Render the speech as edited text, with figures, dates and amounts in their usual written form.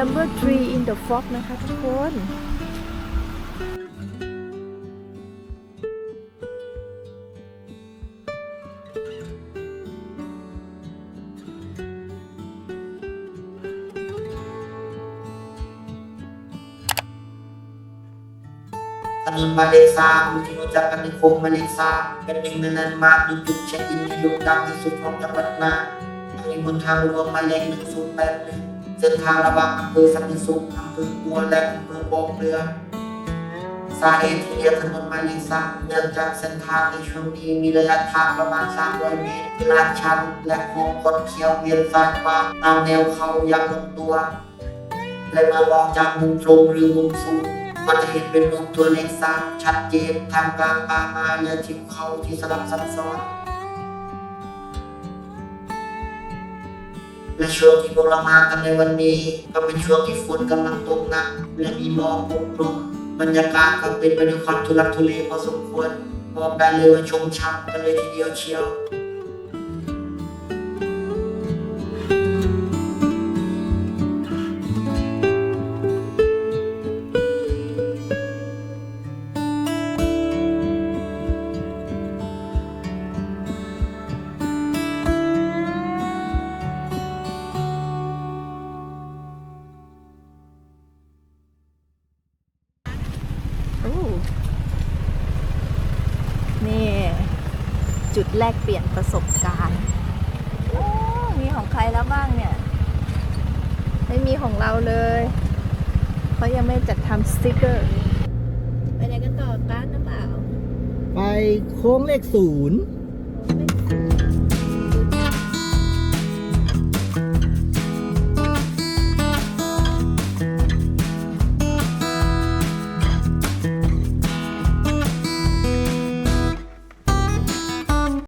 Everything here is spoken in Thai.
number 3 in the fog นะคะทุกคน ถนนมาเลซาผู้ที่รู้จักกันในโคมมาเลซาเป็นหนึ่งในแลนด์มาร์คจุดเช็คอินที่โด่งดังที่สุดของจังหวัดน่านมีบนทางหลวงหมายเลข1081เส้นทางระหว่างอำเภอสันติสุขอำเภอปัวและอำเภอบ่อเกลือสาเหตุที่เรียกถนนมาเลซาเนื่องจากเส้นทางในช่วงนี้มีระยะทางประมาณ300 เมตรที่ลาดชันและโค้งคดเคี้ยวเวียนซ้ายขวาตามแนวเขาอย่างลงตัวและเมื่อมองจากมุมตรงหรือมุมสูงก็จะเห็นเป็นรูปตัวเลข3ชัดเจนทางกลางป่าไม้และทิวเขาที่สลับซับซ้อนและช่วงที่พวกเรามากันในวันนี้ก็เป็นช่วงที่ฝนกำลังตกหนักและมีหมอกปกคลุมบรรยากาศก็เป็นไปด้วยความทุลักทุเลพอสมควรบอกได้เลยว่าชมช่ำกันเลยทีเดียวเชียวนี่จุดแรกเปลี่ยนประสบการณ์โอ้มีของใครแล้วบ้างเนี่ยไม่มีของเราเลยเขายังไม่จัดทำสติ๊กเกอร์ไปไหนกันต่อกันหรือเปล่า ไปโค้งเลข0